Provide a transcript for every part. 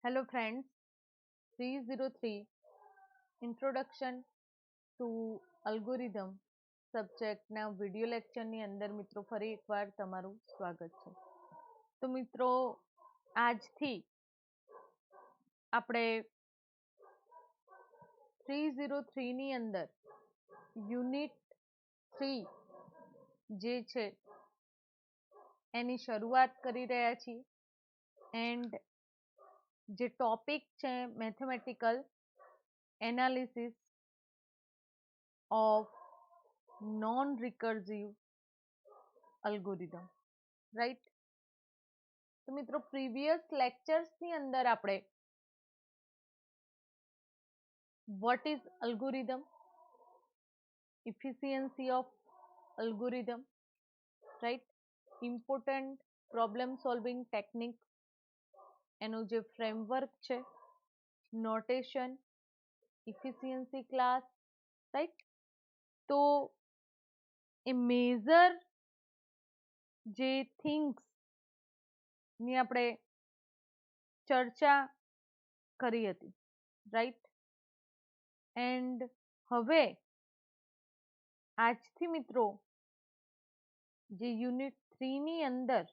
Hello friends, 303 Introduction to Algorithm સબ્જેક્ટના video લેક્ચરની અંદર મિત્રો ફરી એકવાર તમારું સ્વાગત છે. તો મિત્રો આજથી આપણે 303ની અંદર યુનિટ 3 જે છે એની શરૂઆત કરી રહ્યા છીએ એન્ડ જે ટોપિક છે mathematical analysis of non recursive algorithm, right. તો મિત્રો પ્રીવિયસ લેક્ચર્સની અંદર આપણે what is algorithm, efficiency of algorithm, right, important problem solving technique, એનું જે ફ્રેમવર્ક છે, નોટેશન, ઇફિશિયન્સી ક્લાસ, રાઈટ. તો એ મેજર જે થિંગ્સની આપણે ચર્ચા કરી હતી, રાઈટ. એન્ડ હવે આજથી મિત્રો જે યુનિટ 3ની અંદર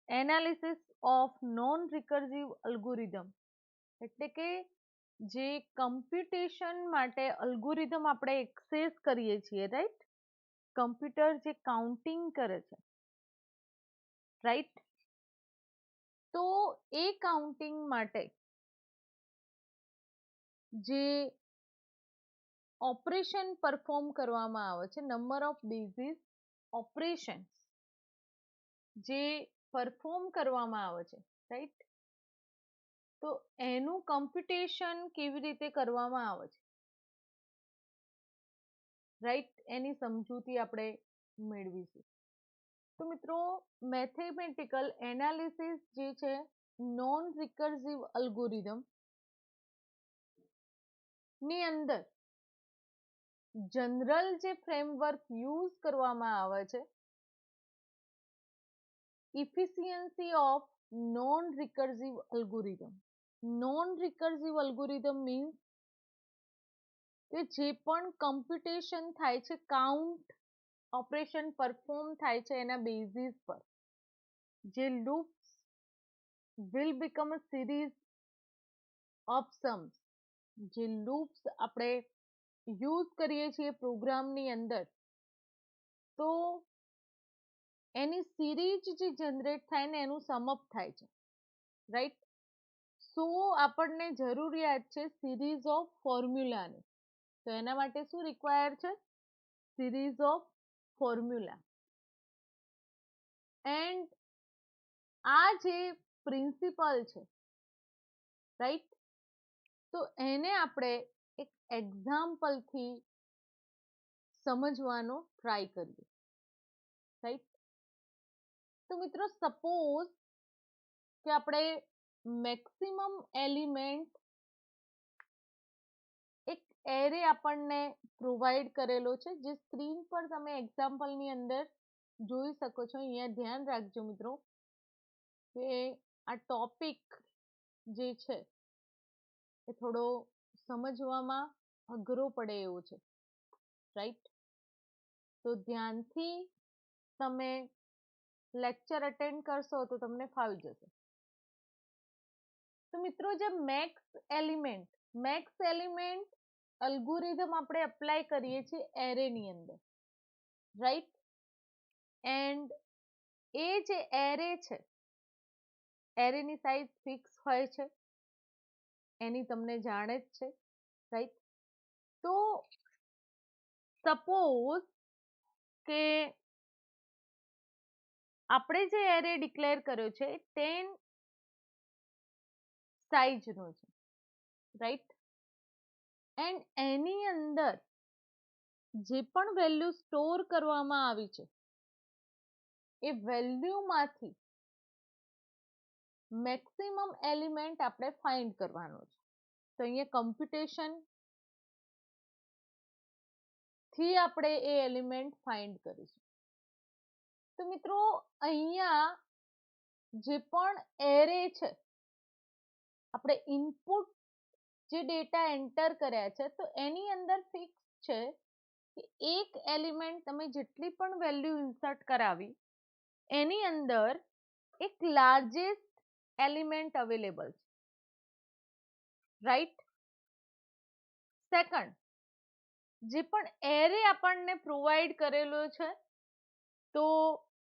analysis of non recursive algorithm એટલે કે જે કમ્પ્યુટેશન માટે અલ્ગોરિધમ આપણે એક્સેસ કરીએ છીએ, રાઈટ. કમ્પ્યુટર જે કાઉન્ટિંગ કરે છે, રાઈટ. તો એ કાઉન્ટિંગ માટે જે ઓપરેશન પરફોર્મ કરવામાં આવે છે, નંબર ઓફ બેઝિસ ઓપરેશન્સ જે પરફોર્મ કરવામાં આવે છે, રાઈટ. તો એનું કમ્પ્યુટેશન કેવી રીતે કરવામાં આવે છે, રાઈટ, એની સમજૂતી આપણે મેળવીશું. તો મિત્રો મેથેમેટિકલ એનાલિસિસ જે છે નોન રિકર્સિવ અલ્ગોરિધમ ની અંદર જનરલ જે ફ્રેમવર્ક યુઝ કરવામાં આવે છે, efficiency of non recursive algorithm. Non recursive algorithm means કે જે પણ કમ્પ્યુટેશન થાય છે, કાઉન્ટ ઓપરેશન પરફોર્મ થાય છે એના બેઝિસ પર જે loops will become a series of sums, જે લૂપ્સ આપણે યુઝ કરીએ છીએ પ્રોગ્રામની અંદર, તો એની સિરીજ જે જનરેટ થાય ને એનું સમઅપ થાય છે, રાઈટ. સો આપણને જરૂરિયાત છે સિરીઝ ઓફ ફોર્મ્યુલાની. તો એના માટે શું રિક્વાયર છે? Series of formula. એન્ડ આ જે પ્રિન્સિપલ છે, રાઈટ, તો એને આપણે એક એક્ઝામ્પલથી સમજવાનો ટ્રાય કરીએ, રાઈટ. તો મિત્રો સપોઝ કે આપણે મેક્સિમમ એલિમેન્ટ એક એરે આપણને પ્રોવાઈડ કરેલો છે, જે સ્ક્રીન પર તમે એક્ઝામ્પલની અંદર જોઈ શકો છો. અહીંયા ધ્યાન રાખજો મિત્રો કે આ ટોપિક જે છે એ થોડો સમજવામાં અઘરો પડે એવો છે, રાઈટ. તો ધ્યાનથી તમે લેક્ચર અટેન્ડ કરશો તો તમને ફાવી જશે. તો મિત્રો જે મેક્સ એલિમેન્ટ અલ્ગોરિધમ આપણે એપ્લાય કરીએ છીએ એરેની અંદર, રાઈટ. એન્ડ એ જે એરે છે, એરેની સાઇઝ ફિક્સ હોય છે, એની તમને જાણે જ છે, રાઈટ. તો સપોઝ કે આપણે જે એરે ડિક્લેર કર્યો છે 10 સાઇઝનો છે, રાઈટ. એન્ડ એની અંદર જે પણ વેલ્યુ સ્ટોર કરવામાં આવી છે એ વેલ્યુમાંથી મેક્સિમમ એલિમેન્ટ આપણે ફાઇન્ડ કરવાનો છે. તો અહીંયા કમ્પ્યુટેશન થી આપણે એ એલિમેન્ટ ફાઇન્ડ કરીશું. તો મિત્રો અહીંયા જે પણ એરે છે, આપણે ઇનપુટ જે ડેટા એન્ટર કર્યા છે તો એની અંદર ફિક્સ છે કે એક એલિમેન્ટ તમે જેટલી પણ વેલ્યુ ઇન્સર્ટ કરાવી એની અંદર એક લાર્જેસ્ટ એલિમેન્ટ અવેલેબલ છે, રાઈટ. સેકન્ડ, જે પણ એરે આપણને પ્રોવાઈડ કરેલો છે તો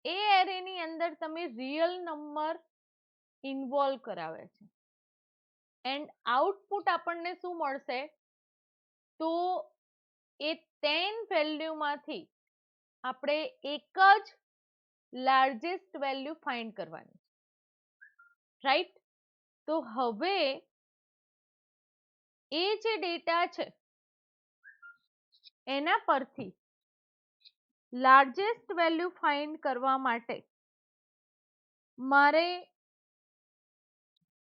એ એરેની અંદર તમે રિયલ નંબર ઇન્વોલ્વ કરાવે છે એન્ડ આઉટપુટ આપણને શું મળશે તો એ 10 વેલ્યુમાંથી આપણે એક જ લાર્જેસ્ટ વેલ્યુ ફાઇન્ડ કરવાની, રાઈટ. તો હવે એ જે ડેટા છે એના પરથી લાર્જેસ્ટ વેલ્યુ ફાઇન્ડ કરવા માટે મારે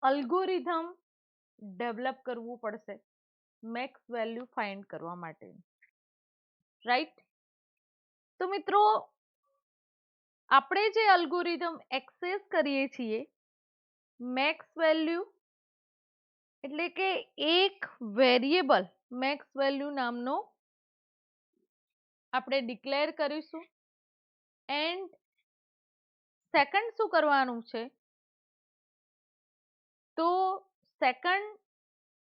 અલ્ગોરિધમ ડેવલપ કરવું પડશે મેક્સ વેલ્યુ ફાઇન્ડ કરવા માટે, રાઈટ. તો મિત્રો આપણે જે અલ્ગોરિધમ એક્સેસ કરીએ છીએ મેક્સ વેલ્યુ એટલે કે એક વેરિયેબલ મેક્સ વેલ્યુ નામનો આપણે ડિક્લેર કરીશું એન્ડ સેકન્ડ શું કરવાનું છે તો સેકન્ડ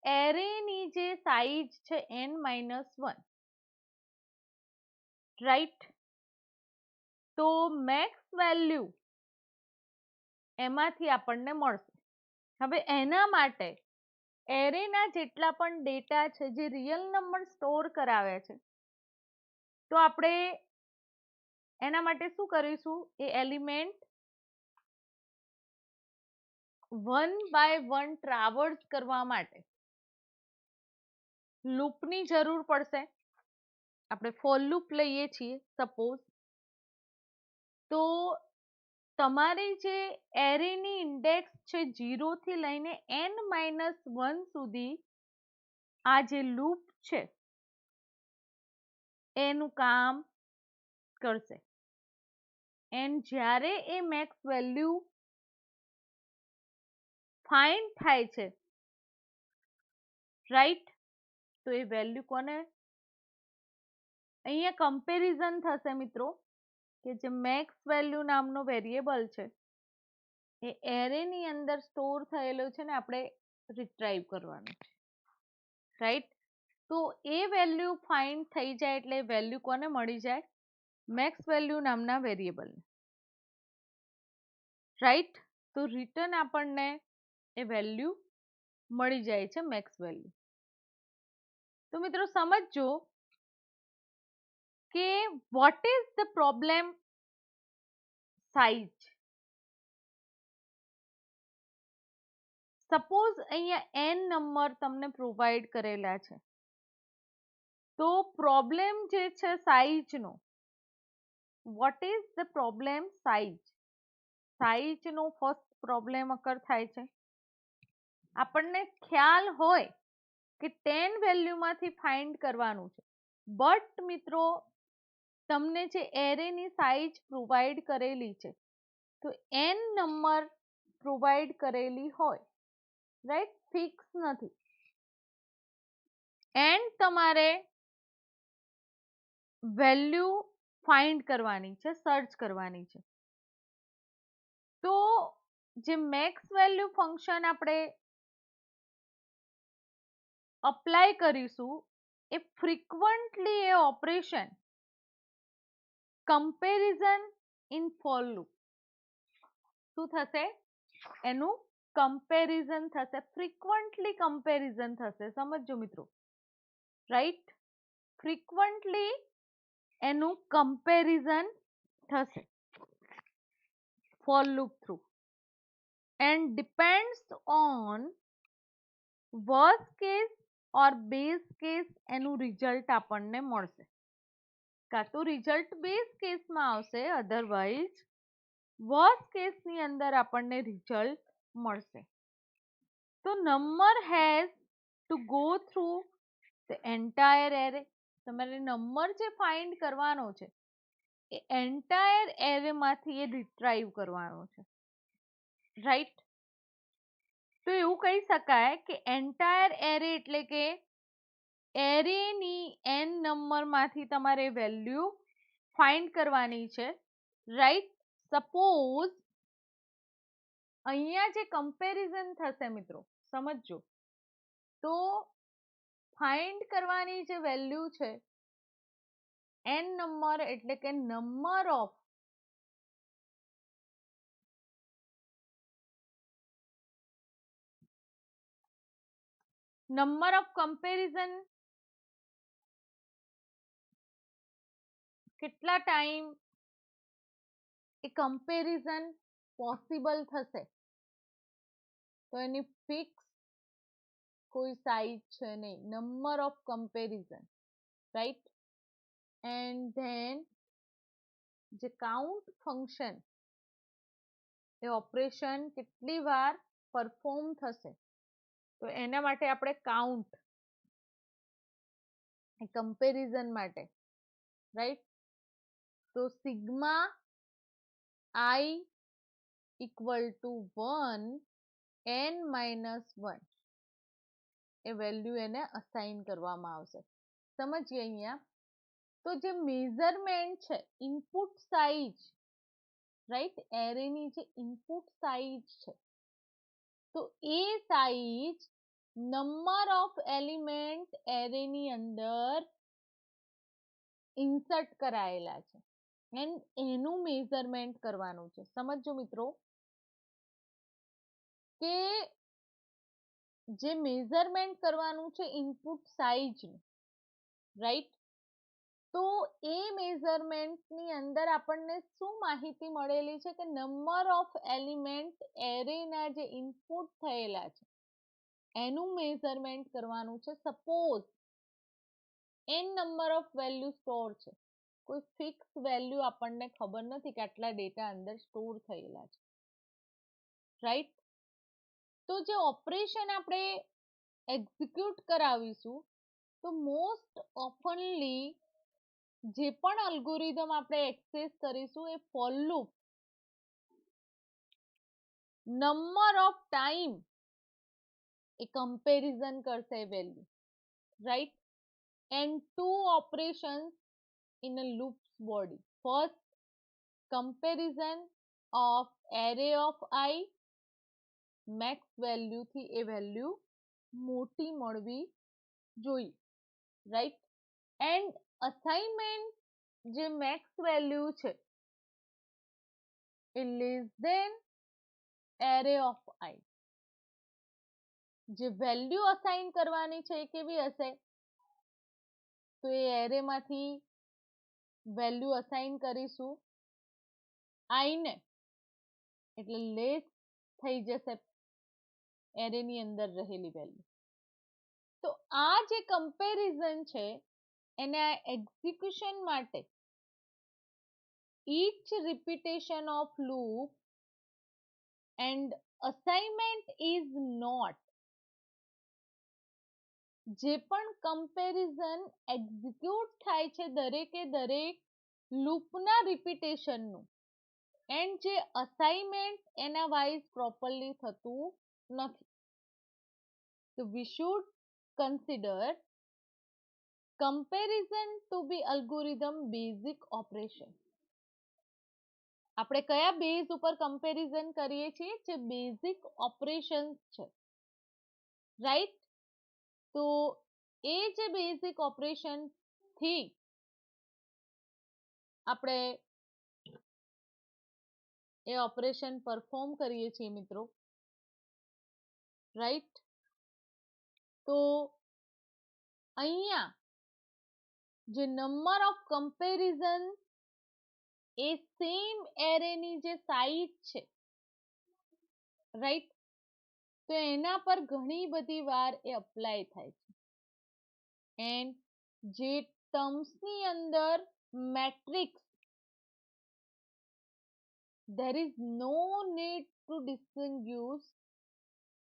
એરેની જે સાઈઝ છે n-1, રાઈટ. તો મેક્સ વેલ્યુ એમાંથી આપણને મળશે. હવે એના માટે એરેના જેટલા પણ ડેટા છે જે રિયલ નંબર સ્ટોર કરાવે છે તો આપણે એના માટે શું કરીશું એ એલિમેન્ટ 1 બાય 1 ટ્રાવર્સ કરવા માટે લૂપની જરૂર પડશે. આપણે ફોર લૂપ લઈએ છીએ સપોઝ, તો તમારી જે એરેની ઇન્ડેક્સ છે 0 થી લઈને n-1 સુધી આ જે લૂપ છે એનું કામ કરશે એન્ડ જ્યારે એ મેક્સ વેલ્યુ ફાઇન્ડ થાય છે, રાઈટ, તો એ વેલ્યુ કોને અહીંયા કમ્પેરિઝન થશે મિત્રો કે જે મેક્સ વેલ્યુ નામનો વેરિયેબલ છે એ એરેની અંદર સ્ટોર થયેલો છે ને આપણે રિટ્રાઈવ કરવાનું છે, રાઈટ. તો એ વેલ્યુ ફાઇન્ડ થઈ જાય એટલે વેલ્યુ કોને મળી જાય મેક્સ વેલ્યુ નામના વેરિયેબલને, રાઈટ. તો રિટર્ન આપણને એ વેલ્યુ મળી જાય છે મેક્સ વેલ્યુ. તો મિત્રો સમજજો કે what is the problem size. Suppose અહીંયા n નંબર તમને પ્રોવાઈડ કરેલા છે તો પ્રોબ્લેમ જે છે સાઇઝનો, what is the problem size. સાઇઝનો ફર્સ્ટ પ્રોબ્લેમ અકર થાય છે. આપણને ખ્યાલ હોય કે 10 વેલ્યુમાંથી ફાઇન્ડ કરવાનું છે બટ મિત્રો તમને જે એરેની સાઈઝ પ્રોવાઈડ કરેલી છે તો n નંબર પ્રોવાઈડ કરેલી હોય, રાઈટ, ફિક્સ નથી એન્ડ તમારે વેલ્યુ ફાઇન્ડ કરવાની છે, સર્ચ કરવાની છે. તો જે મેક્સ વેલ્યુ ફંક્શન આપણે અપ્લાય કરીશું એ ફ્રીક્વન્ટલી એ operation comparison in for loop શું થશે એનું કમ્પેરિઝન થશે, ફ્રીક્વન્ટલી કમ્પેરિઝન થશે. સમજો મિત્રો, રાઈટ, ફ્રીક્વન્ટલી એનું કમ્પેરિઝન થશે for loop through and depends on worst case or base case એનું રિઝલ્ટ આપણને મળશે. કાં તો રિઝલ્ટ બેઝ કેસમાં આવશે અધરવાઇઝ વર્સ્ટ કેસની અંદર આપણને રિઝલ્ટ મળશે. તો number has to go through the entire array. તમારે નંબર જે ફાઇન્ડ કરવાનો છે એ એન્ટાયર એરેમાંથી એ રિટ્રાઈવ કરવાનો છે, રાઈટ. તો એવું કહી શકાય કે એન્ટાયર એરે એટલે કે એરેની n નંબરમાંથી તમારે વેલ્યુ ફાઇન્ડ કરવાની છે. રાઈટ. સપોઝ અહીંયા જે કમ્પેરિઝન થશે મિત્રો, સમજજો, તો ફાઇન્ડ કરવાની જે વેલ્યુ છે n નંબર એટલે કે નંબર ઓફ કમ્પેરિઝન, કેટલા ટાઈમ એ કમ્પેરિઝન પોસિબલ થશે, તો એની ફિક્સ કોઈ સાઈઝ છે નહીં, number of comparison. Right. And then જે કાઉન્ટ ફંક્શન, એ ઓપરેશન કેટલી વાર પરફોર્મ થશે, તો એના માટે આપણે કાઉન્ટ, એ કમ્પેરિઝન માટે. રાઈટ. તો sigma I equal two 1 n-1 A value એને અસાઇન કરવામાં આવશે. સમજીએ અહીંયા. તો જે મેઝરમેન્ટ છે, ઇનપુટ સાઇઝ, રાઈટ, એરેની જે ઇનપુટ સાઇઝ છે, તો એ સાઇઝ નંબર ઓફ એલિમેન્ટ એરેની અંદર ઇન્સર્ટ કરાયેલા છે એન્ડ એનું મેઝરમેન્ટ કરવાનું છે. સમજો મિત્રો કે જે મેઝરમેન્ટ કરવાનું છે ઇનપુટ સાઇઝનું, રાઈટ, તો એ મેઝરમેન્ટની અંદર આપણને શું માહિતી મળેલી છે કે નંબર ઓફ એલિમેન્ટ એરેના જે ઇનપુટ થયેલા છે એનું મેઝરમેન્ટ કરવાનું છે. Suppose n number of value store છે, કોઈ ફિક્સ વેલ્યુ આપણને ખબર નથી કે આટલા ડેટા અંદર સ્ટોર થયેલા છે. રાઈટ. તો જે ઓપરેશન આપણે એક્ઝિક્યુટ કરાવીશું, તો મોસ્ટ ઓફનલી જે પણ અલ્ગોરિધમ આપણે એક્સેસ કરીશું એ for loop number of time એ કમ્પેરિઝન કરશે value. Right. And two operations in a loops body. First, comparison of array of I, max વેલ્યુથી એ વેલ્યુ મોટી મળવી જોઈએ. રાઈટ. એન્ડ અસાઇનમેન્ટ જે મેક્સ વેલ્યુ છે એ less than array of I. જે વેલ્યુ અસાઇન કરવાની છે એ કેવી હશે, તો એ એરેમાંથી વેલ્યુ અસાઇન કરીશું આઈ ને, એટલે લેસ થઈ જશે એરેની અંદર રહેલી વેલ્યુ. તો આ જે કમ્પેરિઝન છે એના એક્ઝિક્યુશન માટે each repetition of loop and assignment is not, જે પણ કમ્પેરિઝન એક્ઝિક્યુટ થાય છે દરેકે દરેક લૂપના રિપીટેશનનું, એન્ડ જે અસાઇનમેન્ટ એના વાઇઝ પ્રોપરલી થતું નથી. તો we should consider comparison to be algorithm basic operation. આપણે કયા બેઝ ઉપર કમ્પેરિઝન કરીએ છીએ, જે બેઝિક ઓપરેશન્સ છે. રાઈટ. તો એ જે બેઝિક ઓપરેશન થી આપણે એ ઓપરેશન પરફોર્મ કરીએ છીએ મિત્રો. રાઈટ. તો અહીંયા જે નંબર ઓફ કમ્પેરિઝન એ સેમ એરેની જે સાઇઝ છે, રાઈટ, તો એના પર ઘણી બધી વાર એ અપ્લાય થાય છે. એન્ડ જે ટર્મ્સની અંદર matrix, there is no need to distinguish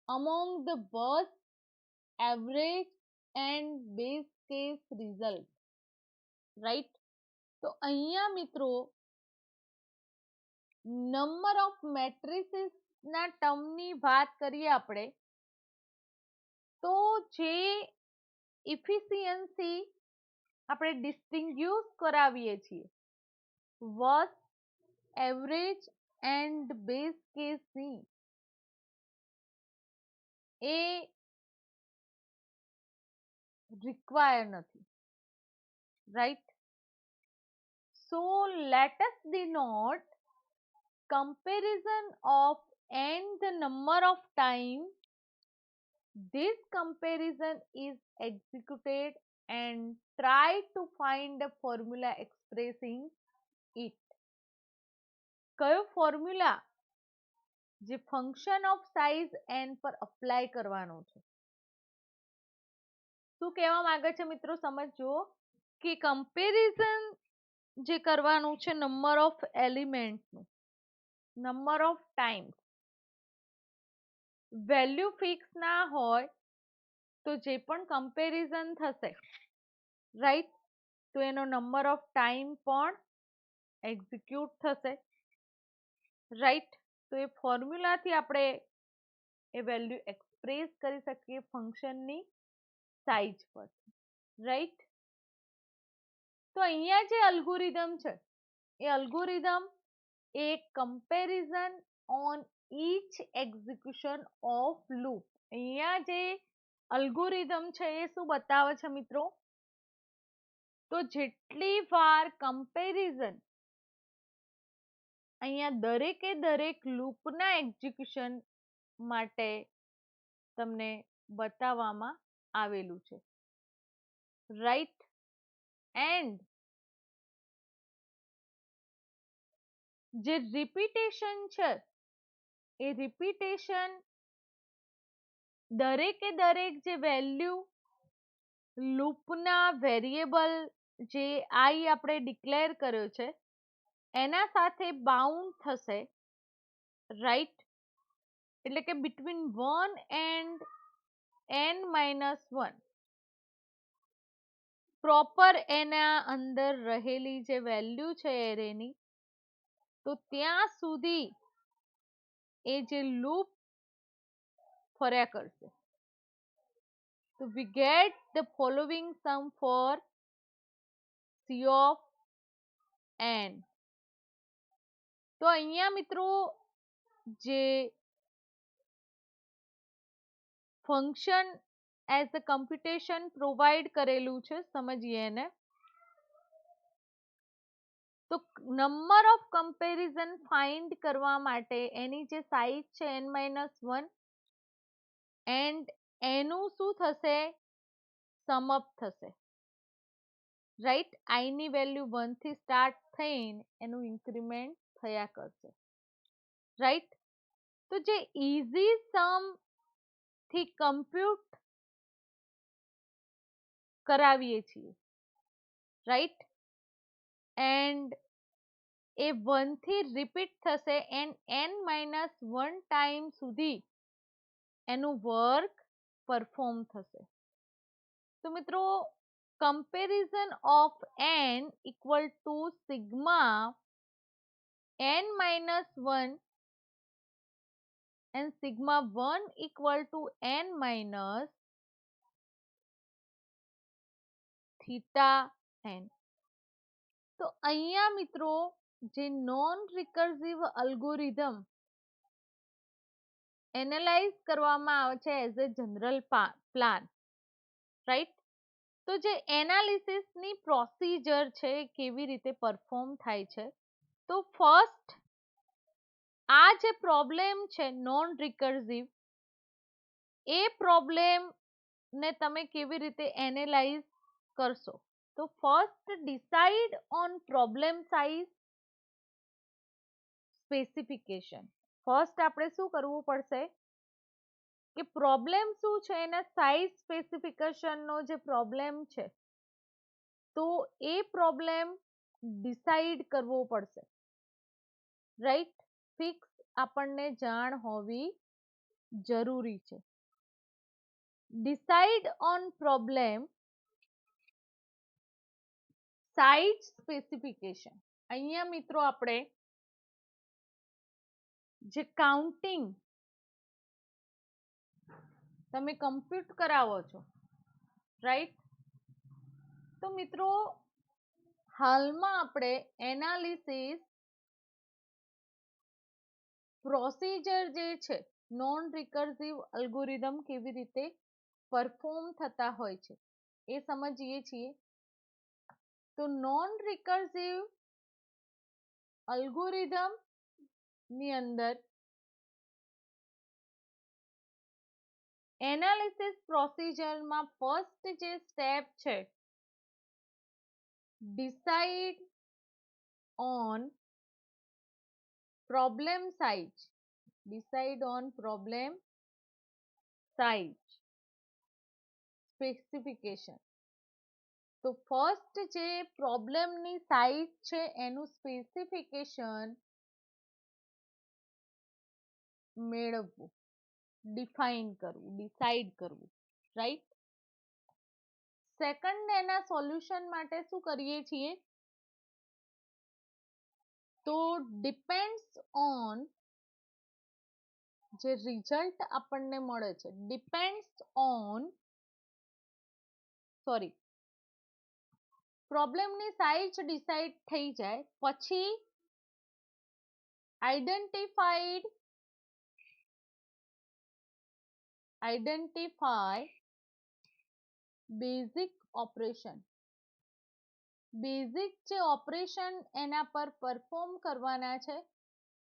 among the worst, average and base case result. Right. તો અહીંયા મિત્રો નંબર ઓફ મેટ્રિસીસના ટર્મની વાત કરીએ આપણે, તો જે ઇફિશિયન્સી આપણે ડિસ્ટિંગ્યુશ કરાવીએ છીએ, વર્સ્ટ, એવરેજ એન્ડ બેઝ કેસની, એ રિક્વાયર નથી, right. So let us denote comparison of and the number of time this comparison is executed and try to find a formula expressing it. કયો ફોર્મ્યુલા જે function of size N પર apply કરવાનો છે? શું કહેવા માંગે છે મિત્રો? સમજો કે કમ્પેરિઝન જે કરવાનું છે નંબર ઓફ એલિમેન્ટનું, number of time, value fix ના હોય તો જે પણ કમ્પેરિઝન થશે, રાઈટ, તો એનો નંબર ઓફ ટાઈમ પણ એક્ઝિક્યુટ થશે, રાઈટ. તો એ ફોર્મ્યુલાથી આપણે એ વેલ્યુ એક્સપ્રેસ કરી શકીએ ફંક્શનની સાઈઝ પર, રાઈટ. તો અહીંયા જે અલ્ગોરિધમ છે એ અલ્ગોરિધમ એ comparison on each execution of loop, અહીંયા જે અલ્ગોરિધમ છે એ શું બતાવે છે મિત્રો? તો જેટલી વાર કમ્પેરિઝન અહીંયા દરેકે દરેક લૂપના એક્ઝિક્યુશન માટે તમને બતાવવામાં આવેલું છે, રાઈટ. એન્ડ જે રિપીટેશન છે એ રિપીટેશન દરેકે દરેક જે વેલ્યુ લૂપના વેરિયેબલ જે આઈ આપણે ડિક્લેર કર્યો છે એના સાથે બાઉન્ડ થશે, રાઈટ. એટલે કે બિટવીન 1 એન્ડ n-1 પ્રોપર એના અંદર રહેલી જે વેલ્યુ છે એરેની, તો ત્યાં સુધી એ જે લૂપ ફર્યા કરશે. તો we get the following sum for C of n. તો અહીંયા મિત્રો જે function as a computation provide કરેલું છે, સમજીએ એને. તો નંબર ઓફ કમ્પેરિઝન ફાઇન્ડ કરવા માટે એની જે સાઈઝ છે n-1 એન્ડ એનું શું થશે? સમઅપ થશે, રાઈટ. આઈ ની વેલ્યુ 1 થી સ્ટાર્ટ થઈને એનું ઇન્ક્રીમેન્ટ થયા કરશે, રાઈટ. તો જે ઇઝી સમ થી કમ્પ્યુટ કરાવીએ છીએ, રાઈટ, એન્ડ એ 1 થી રિપીટ થશે એન્ડ n-1 ટાઈમ સુધી એનું વર્ક પરફોર્મ થશે. તો મિત્રો comparison of n equal to sigma n-1 and sigma 1 equal to n minus theta n. તો અહીંયા મિત્રો જે નોન રિકર્સિવ અલ્ગોરિધમ એનાલાઇઝ કરવામાં આવે છે as a general plan, right. તો જે એનાલિસિસની પ્રોસિજર છે કેવી રીતે પરફોર્મ થાય છે, તો ફર્સ્ટ આ જે પ્રોબ્લેમ છે નોન રિકર્સિવ, એ પ્રોબ્લેમ ને તમે કેવી રીતે એનાલાઇઝ કરશો? તો first decide on problem size specification. First આપણે શું કરવું પડશે કે પ્રોબ્લેમ શું છે એના સાઇઝ સ્પેસિફિકેશનનો જે પ્રોબ્લેમ છે, તો એ પ્રોબ્લેમ ડિસાઇડ કરવો પડશે, રાઈટ. ફિક્સ આપણને જાણ હોવી જરૂરી છે. Decide on problem size specification. અહીંયા મિત્રો આપણે જે કાઉન્ટિંગ તમે કમ્પ્યુટ કરાવો છો, રાઈટ? તો મિત્રો હાલમાં આપણે એનાલિસિસ પ્રોસીજર જે છે, નોન રિકર્સિવ અલ્ગોરિધમ કેવી રીતે પરફોર્મ થતા હોય છે એ સમજીએ છીએ. તો નોન રિકર્સિવ અલ્ગોરિધમ ની અંદર એનાલિસિસ પ્રોસીજરમાં ફર્સ્ટ જે સ્ટેપ છે, decide on problem size, decide on problem size specification. તો ફર્સ્ટ જે પ્રોબ્લેમની સાઇઝ છે એનું સ્પેસિફિકેશન મેળવવું, ડિફાઇન કરવું, ડિસાઇડ કરવું, રાઈટ? સેકન્ડ એના સોલ્યુશન માટે શું કરીએ છીએ? તો ડિપેન્ડ્સ ઓન જે રિઝલ્ટ આપણને મળે છે, ડિપેન્ડ્સ ઓન પ્રોબ્લેમની સાઇઝ ડિસાઇડ થઈ જાય પછી આઈડેન્ટિફાય બેઝિક ઓપરેશન, બેઝિક જે ઓપરેશન એના પર પરફોર્મ કરવાના છે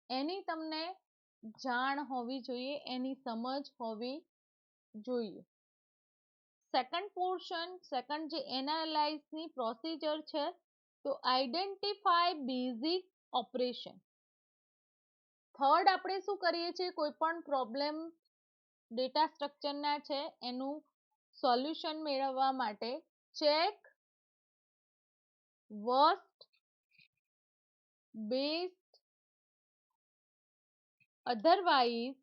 એની તમને જાણ હોવી જોઈએ, એની સમજ હોવી જોઈએ. સેકન્ડ પોર્શન, સેકન્ડ જે એનાલાઇઝની પ્રોસીજર છે, તો આઈડેન્ટિફાય બેઝિક ઓપરેશન. થર્ડ આપણે શું કરીએ છીએ? કોઈ પણ પ્રોબ્લેમ ડેટા સ્ટ્રક્ચરના છે એનું સોલ્યુશન મેળવવા માટે check worst, best, otherwise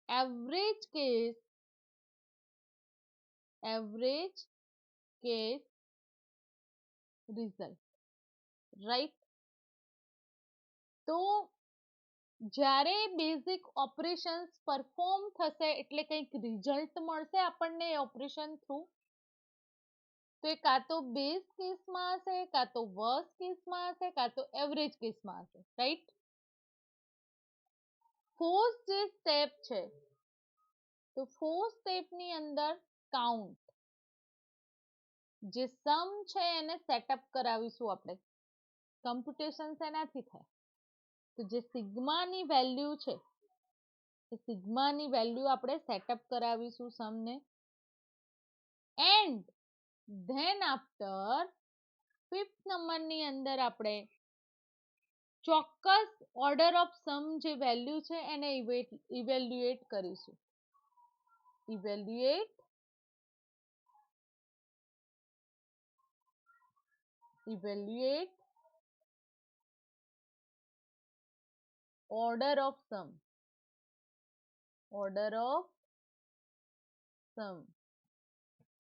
average case result, right? તો જ્યારે બેઝિક ઓપરેશન્સ પરફોર્મ થશે એટલે કંઈક રિઝલ્ટ મળશે આપણને એ ઓપરેશન થ્રુ. તો એ કાં તો બેઝ કેસમાં હશે, કાં તો વર્સ્ટ કેસમાં હશે, કાં તો એવરેજ કેસમાં હશે, રાઈટ? ફોર્થ જે સ્ટેપ છે, તો ફોર્થ સ્ટેપની અંદર કાઉન્ટ, જે સમ છે એને સેટઅપ કરાવીશું આપણે. કમ્પ્યુટેશન શેનાથી થાય? તો જે સિગ્માની વેલ્યુ છે એ સિગ્માની વેલ્યુ આપણે સેટઅપ કરાવીશું સમને. એન્ડ ધેન આફ્ટર ફિફ્થ નંબરની અંદર આપણે ચોક્કસ ઓર્ડર ઓફ સમ જે વેલ્યુ છે એને ઇવેલ્યુએટ કરીશું. ઇવેલ્યુએટ order of sum,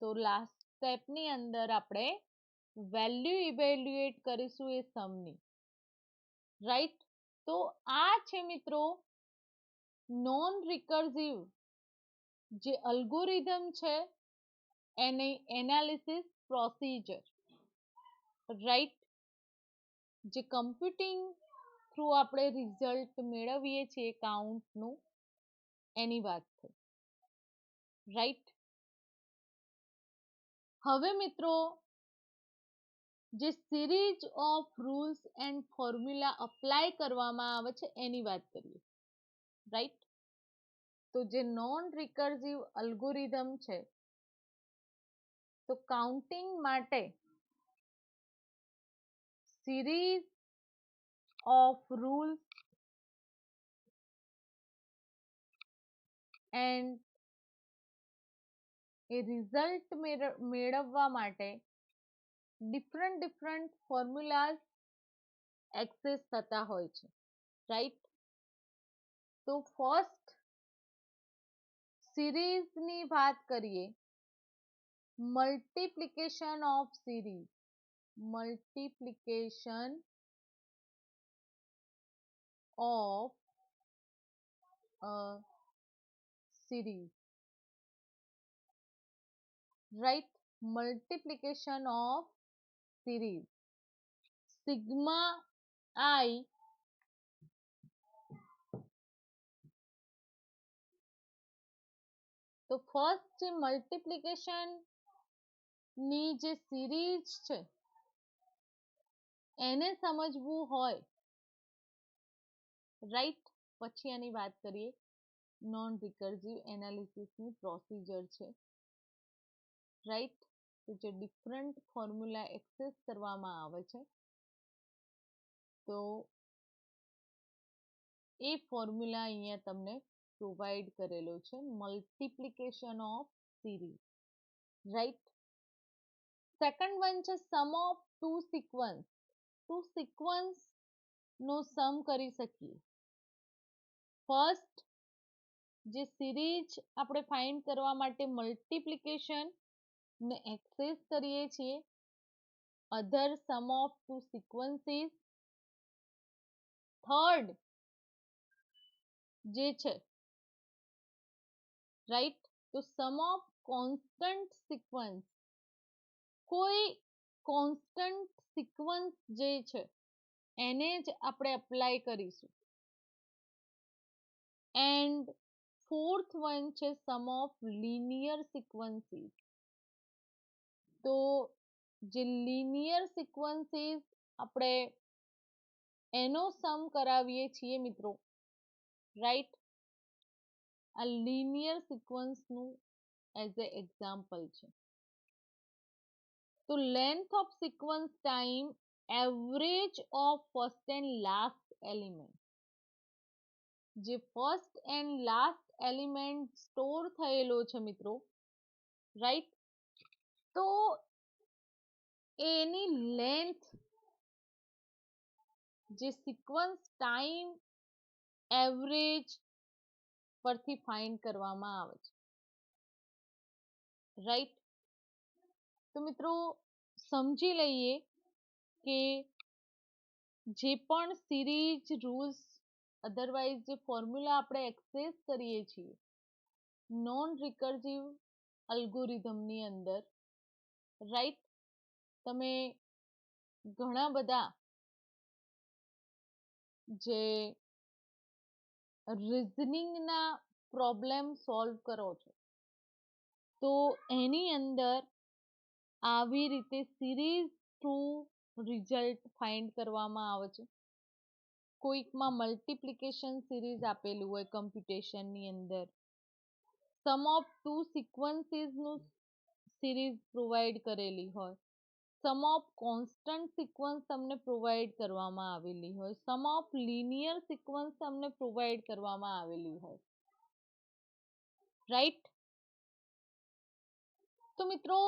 તો લાસ્ટ સ્ટેપની અંદર આપણે વેલ્યુ ઇવેલ્યુએટ કરીશું એ સમની, રાઈટ? તો આ છે મિત્રો નોન રિકર્સિવ જે અલ્ગોરિધમ છે એની એનાલિસિસ પ્રોસીજર, રાઈટ? જે કમ્પ્યુટિંગ થ્રુ આપણે રિઝલ્ટ મેળવીએ છીએ કાઉન્ટનું, એની વાત છે, રાઈટ? હવે મિત્રો જે series of rules and formula apply કરવામાં આવે છે એની વાત કરીએ, રાઈટ? તો જે નોન રિકર્સિવ અલ્ગોરિધમ છે, તો કાઉન્ટિંગ માટે series of rules and A result મેળવવા માટે ડિફરન્ટ ફોર્મ્યુલાઝ એક્સેસ થતા હોય છે, રાઈટ? તો ફર્સ્ટ સિરીઝની વાત કરીએ, multiplication of series, multiplication of a series, right? Multiplication of series. Sigma I, તો ફર્સ્ટ જે મલ્ટિપ્લિકેશન ની જે સિરીઝ છે એને સમજવું હોય, રાઈટ, પછી આની વાત કરીએ. નોન રિકર્સિવ એનાલિસિસની પ્રોસિજર છે, રાઈટ, તો જે ડિફરન્ટ ફોર્મ્યુલા એક્સેસ કરવામાં આવે છે, તો એ ફોર્મ્યુલા અહીંયા તમને પ્રોવાઈડ કરેલો છે, multiplication of series, right. Second one છે sum of two sequence. Two sequence નો સમ કરી શકીએ. ફર્સ્ટ જે સિરીઝ આપણે ફાઇન્ડ કરવા માટે મલ્ટિપ્લિકેશન ને એક્સેસ કરીએ છીએ, અધર સમ ઓફ ટુ સિક્વન્સીસ. થર્ડ જે છે, રાઈટ, તો સમ ઓફ કોન્સ્ટન્ટ સિક્વન્સ. કોઈ કોન્સ્ટન્ટ સિક્વન્સ જે છે એને જ આપણે અપ્લાય કરીશું. એન્ડ ફોર્થ વન છે સમ ઓફ લિનિયર સિક્વન્સીસ. તો જે લિનિયર સિક્વન્સીસ આપણે એનો સમ કરાવીએ છીએ મિત્રો, રાઈટ. આ લિનિયર સિક્વન્સનું એઝ એ એક્ઝામ્પલ છે. તો length of sequence time average of first and last element. જે first and last element store થયેલો છે મિત્રો, રાઈટ, તો એની લેન્થ જે સિક્વન્સ ટાઈમ એવરેજ પરથી ફાઇન્ડ કરવામાં આવે છે, રાઈટ. તો મિત્રો સમજી લઈએ કે જે પણ સિરીઝ રૂલ્સ, અધરવાઇઝ જે ફોર્મ્યુલા આપણે એક્સેસ કરીએ છીએ નોન રિકર્સિવ અલ્ગોરિધમની અંદર, રાઈટ, તમે ઘણા બધા જે રિઝનિંગના પ્રોબ્લેમ સોલ્વ કરો છો, તો એની અંદર આવી રીતે સિરીઝ થ્રુ રિઝલ્ટ ફાઇન્ડ કરવામાં આવે છે. કોઈકમાં મલ્ટિપ્લિકેશન સિરીઝ આપેલું હોય કમ્પ્યુટેશનની અંદર, સમ ઓફ ટુ સિક્વન્સીસનું સિરીઝ પ્રોવાઈડ કરેલી હોય, સમ ઓફ કોન્સ્ટન્ટ સિક્વન્સ તમને પ્રોવાઈડ કરવામાં આવેલી હોય, સમ ઓફ લિનિયર સિક્વન્સ તમને પ્રોવાઈડ કરવામાં આવેલી હોય, રાઈટ. તો મિત્રો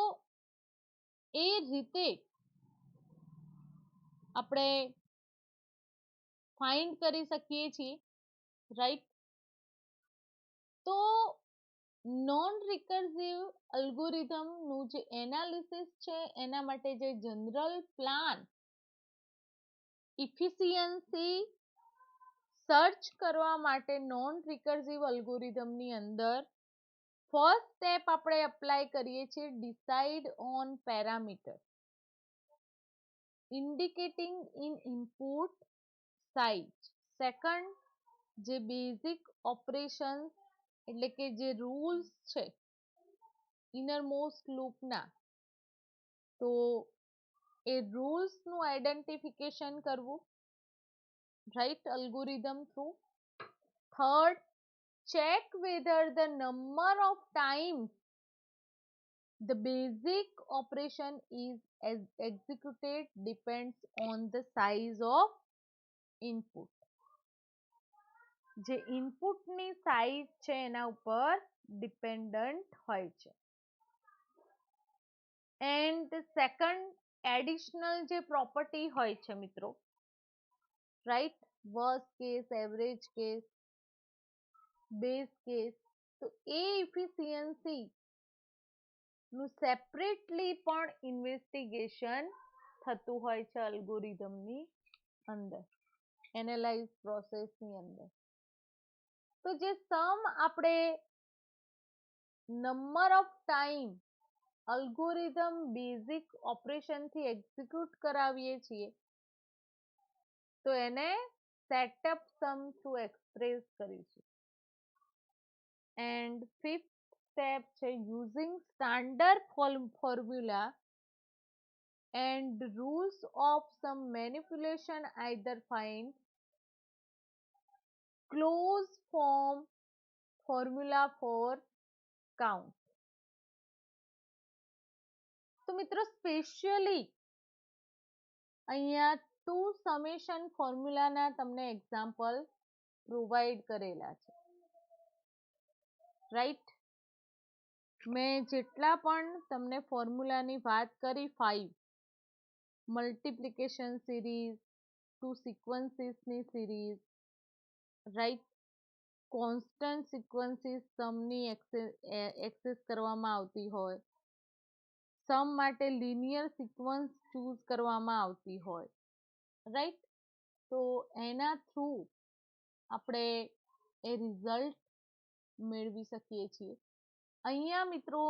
એ રીતે આપણે ફાઇન્ડ કરી શકીએ છીએ, રાઈટ. તો નોન રિકર્સિવ અલ્ગોરિધમનું જે એનાલિસિસ છે એના માટે જે જનરલ પ્લાન ઇફિશિયન્સી સર્ચ કરવા માટે નોન રિકર્સિવ અલ્ગોરિધમની અંદર ફર્સ્ટ સ્ટેપ આપણે એપ્લાય કરીએ છીએ decide on parameter indicating in input size. Second જે બેઝિક ઓપરેશન એટલે કે જે રૂલ્સ છે ઇનરમોસ્ટ લૂપના, તો એ રૂલ્સનું આઈડેન્ટિફિકેશન કરવું, right, algorithm through. Third, check whether the number of times the basic operation is executed depends on the size of input. જે ઇનપુટની size છે એના ઉપર ડિપેન્ડન્ટ હોય છે. એન્ડ સેકન્ડ એડિશનલ જે પ્રોપર્ટી હોય છે મિત્રો, right, worst case, average case, base case, તો એ ઇફિશિયન્સી નું સેપરેટલી પણ ઇન્વેસ્ટિગેશન થતું હોય છે અલ્ગોરિધમની અંદર, એનાલાઇઝ પ્રોસેસની અંદર. તો જે સમ આપણે number of time algorithm basic ઓપરેશનથી એક્ઝિક્યુટ કરાવીએ છીએ તો એને સેટઅપ સમ થ્રુ એક્સપ્રેસ કરીશું. એન્ડ ફિફ્થ સ્ટેપ છે using standard formula and rules of some manipulation either find closed form formula for count. તો મિત્રો સ્પેશિયલી અહીંયા ટુ સમેશન ફોર્મ્યુલાના તમને એક્ઝામ્પલ પ્રોવાઈડ કરેલા છે, રાઈટ. મેં જેટલા પણ તમને ફોર્મ્યુલાની વાત કરી 5 મલ્ટિપ્લિકેશન સિરીઝ, ટુ સિક્વન્સીસની સિરીઝ, રાઈટ, કોન્સ્ટન્ટ સિક્વન્સીસ સમની એક્સેસ કરવામાં આવતી હોય, સમ માટે લિનિયર સિક્વન્સ ચૂઝ કરવામાં આવતી હોય, રાઈટ. તો એના થ્રુ આપણે એ રિઝલ્ટ મેળવી શકીએ છીએ. અહીંયા મિત્રો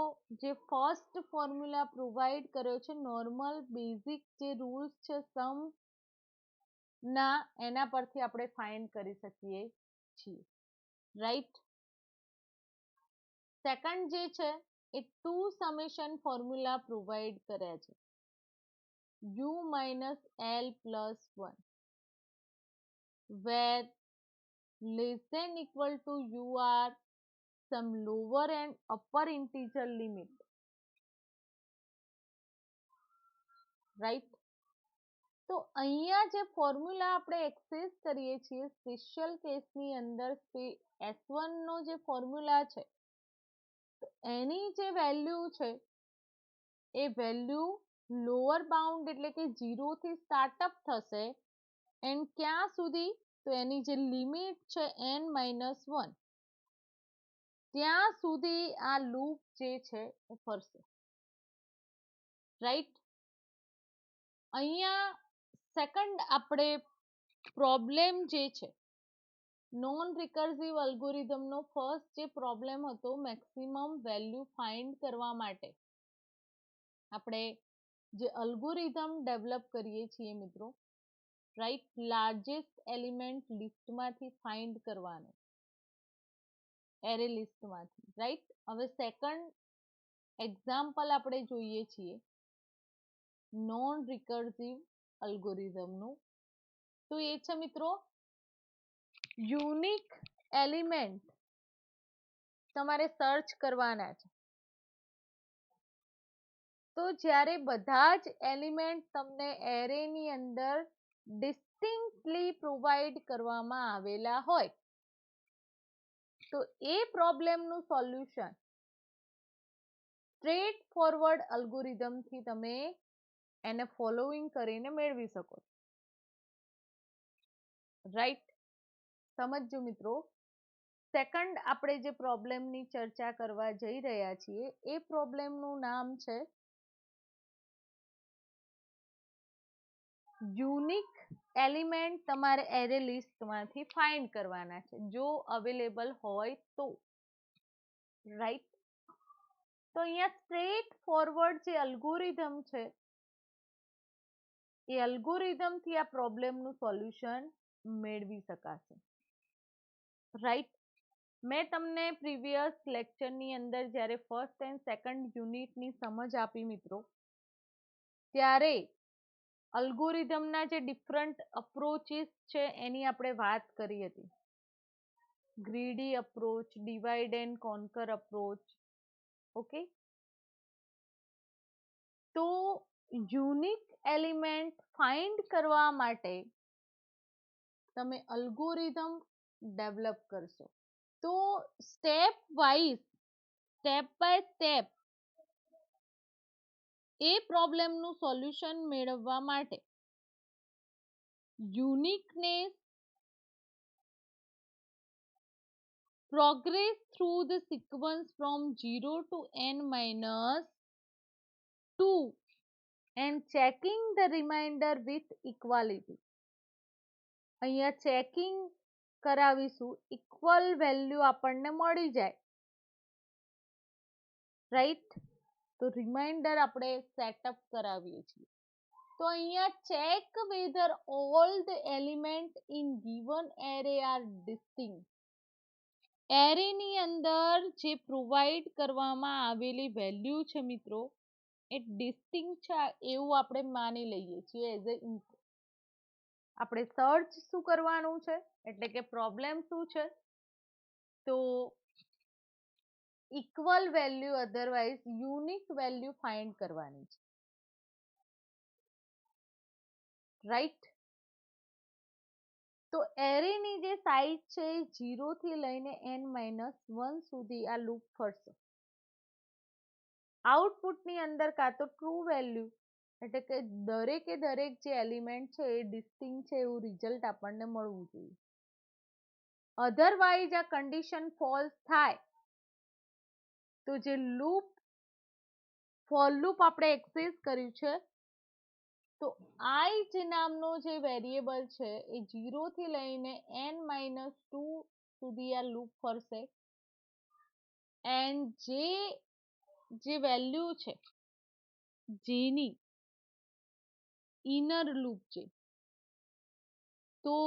જે ફર્સ્ટ ફોર્મ્યુલા પ્રોવાઈડ કર્યો છે નોર્મલ બેઝિક જે રૂલ્સ છે સમ ના, એના પરથી આપણે ફાઇન્ડ કરી શકીએ છીએ, રાઈટ. સેકન્ડ જે છે એ ટુ સમેશન ફોર્મ્યુલા પ્રોવાઈડ કર્યા છે u minus l plus 1 where less than equal to u are some lower and upper integer limit, right. તો અહીંયા જે ફોર્મ્યુલા આપણે એક્સેસ કરીએ છીએ સ્પેશિયલ કેસની અંદર S1 નો જે ફોર્મ્યુલા છે તો એની જે વેલ્યુ છે એ વેલ્યુ લોઅર બાઉન્ડ એટલે કે 0 થી સ્ટાર્ટઅપ થશે એન્ડ ક્યાં સુધી, તો એની જે લિમિટ છે n-1 ત્યાં સુધી આ લૂપ જે છે એ ફરશે, રાઈટ. અહીંયા સેકન્ડ આપણે પ્રોબ્લેમ જે છે નોન રિકર્સિવ અલ્ગોરિધમનો ફર્સ્ટ જે પ્રોબ્લેમ હતો મેક્સિમમ વેલ્યુ ફાઇન્ડ કરવા માટે આપણે જે અલ્ગોરિધમ ડેવલપ કરીએ છીએ મિત્રો, રાઈટ, લાર્જેસ્ટ એલિમેન્ટ લિસ્ટમાંથી ફાઇન્ડ કરવાનો, એરે લિસ્ટમાંથી, રાઈટ. હવે સેકન્ડ એક્ઝામ્પલ આપણે જોઈએ છીએ નોન રિકર્સિવ અલ્ગોરિધમનું, તો એ છે મિત્રો યુનિક એલિમેન્ટ તમારે સર્ચ કરવાના છે. તો જ્યારે બધા જ એલિમેન્ટ તમને એરેની અંદર ડિસ્ટિંક્ટલી પ્રોવાઈડ કરવામાં આવેલા હોય તો એ પ્રોબ્લેમનું સોલ્યુશન સ્ટ્રેટ ફોરવર્ડ અલ્ગોરિધમથી તમે એને ફોલોઈંગ કરીને મેળવી શકો છો, રાઈટ. સમજજો મિત્રો. સેકન્ડ આપણે જે પ્રોબ્લેમની ચર્ચા કરવા જઈ રહ્યા છીએ એ પ્રોબ્લેમનું નામ છે યુનિક એલિમેન્ટ તમારે એરે લિસ્ટમાંથી ફાઇન્ડ કરવાના છે જો અવેલેબલ હોય તો, રાઈટ. તો અહીંયા સ્ટ્રેટ ફોરવર્ડ જે અલ્ગોરિધમ છે એ અલ્ગોરિધમથી આ પ્રોબ્લેમનું સોલ્યુશન મેળવી શકાશે, રાઈટ. મેં તમને પ્રીવિયસ લેક્ચરની અંદર જ્યારે ફર્સ્ટ એન્ડ સેકન્ડ યુનિટની સમજ આપી મિત્રો ત્યારે અલ્ગોરિધમના જે ડિફરન્ટ અપ્રોચીસ છે એની આપણે વાત કરી હતી, greedy approach, divide and conquer approach, okay. તો યુનિક એલિમેન્ટ ફાઇન્ડ કરવા માટે તમે અલ્ગોરિધમ ડેવલપ કરશો તો step wise, step by step એ પ્રોબ્લેમનું સોલ્યુશન મેળવવા માટે uniqueness progress through the sequence from 0 to n-2 and checking the remainder with equality. અહીંયા ચેકિંગ કરાવીશું ઇક્વલ વેલ્યુ આપણને મળી જાય, રાઈટ. તો રિમાઇન્ડર આપણે સેટઅપ કરાવીએ છીએ. તો અહીંયા check whether all the element in given array are distinct. એરેની અંદર જે પ્રોવાઈડ કરવામાં આવેલી વેલ્યુ છે મિત્રો એ ડિસ્ટિંક્ટ છે એવું આપણે માની લઈએ છીએ એઝ એ ઇનપુટ. આપણે સર્ચ શું કરવાનું છે એટલે કે પ્રોબ્લેમ શું છે તો equal value otherwise unique value find કરવાની છે, રાઈટ. તો એરેની જે સાઈઝ છે એ 0 થી લઈને n-1 સુધી આ લૂપ ફરશે. આઉટપુટની અંદર કાં તો ટ્રુ વેલ્યુ એટલે કે દરેકે દરેક જે એલિમેન્ટ છે એ ડિસ્ટિંક્ટ છે એવું રિઝલ્ટ આપણને મળવું જોઈએ. અધરવાઇઝ આ કન્ડિશન ફોલ્સ થાય તો જે લૂપ ફોર લૂપ આપણે એક્સેસ કર્યું છે તો આઈ જે નામનો જે વેરિયેબલ છે એ 0 થી લઈને n-2 સુધી આ લૂપ ફરશે એન્ડ જે વેલ્યુ છે જેની ઇનર લૂપ છે તો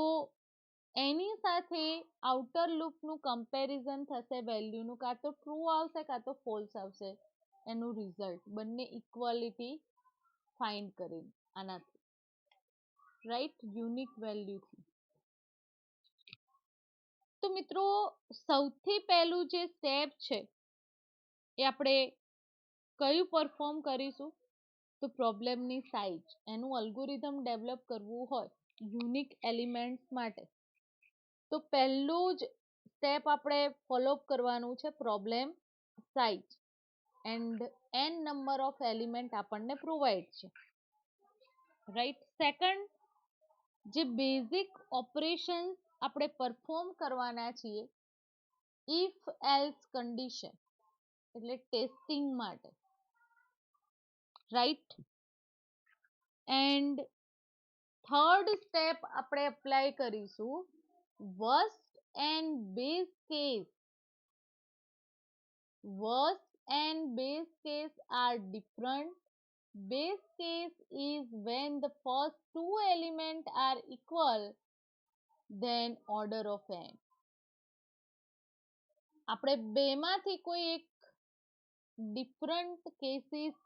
એની સાથે આઉટર લૂપનું કમ્પેરિઝન થશે, વેલ્યુનું કાં તો ટ્રુ આવશે કાં તો ફોલ્સ આવશે એનું રિઝલ્ટ બંને ઇક્વાલિટી ફાઇન્ડ કરીને આનાથી, રાઈટ, યુનિક વેલ્યુથી. તો મિત્રો સૌથી પહેલું જે સ્ટેપ છે એ આપણે કયું પરફોર્મ કરીશું તો પ્રોબ્લેમની સાઈઝ, એનું અલ્ગોરિધમ ડેવલપ કરવું હોય યુનિક એલિમેન્ટ્સ માટે તો પહેલું જ સ્ટેપ આપણે ફોલોઅપ કરવાનું છે problem size and n number of element આપણને પ્રોવાઈડ છે, રાઈટ. સેકન્ડ, જે બેઝિક ઓપરેશન્સ આપણે પરફોર્મ કરવાના છીએ ઇફ એલ્સ કન્ડિશન એટલે ટેસ્ટિંગ માટે, રાઈટ. એન્ડ થર્ડ સ્ટેપ આપણે એપ્લાય કરીશું worst and base case. Worst and base case are different. Base case is when the first two elements are equal, then order of n. આપણે બેમાંથી કોઈ એક different cases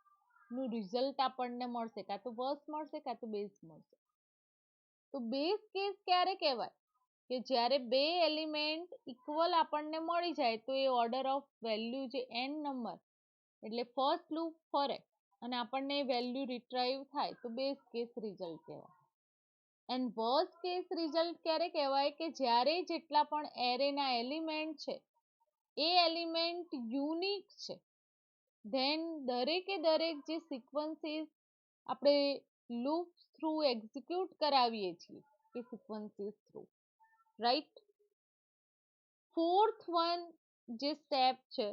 નું result આપણને મળશે, કાં તો વર્સ્ટ મળશે કાં તો બેઝ મળશે. તો બેઝ કેસ ક્યારે કહેવાય કે જ્યારે બે એલિમેન્ટ ઇક્વલ આપણને મળી જાય તો એ ઓર્ડર ઓફ વેલ્યુ જે n નંબર એટલે ફર્સ્ટ લૂપ ફરે અને આપણને વેલ્યુ રિટ્રાઈવ થાય તો બેઝ કેસ રિઝલ્ટ કહેવાય. એન્ડ વર્સ્ટ કેસ રિઝલ્ટ ક્યારે કહેવાય કે જ્યારે જેટલા પણ એરેના એલિમેન્ટ છે એ એલિમેન્ટ યુનિક છે ધેન દરેકે દરેક જે સિક્વન્સીસ આપણે લૂપ થ્રુ એક્ઝિક્યુટ કરાવીએ છીએ એ sequences through, right. Fourth one જે સ્ટેપ છે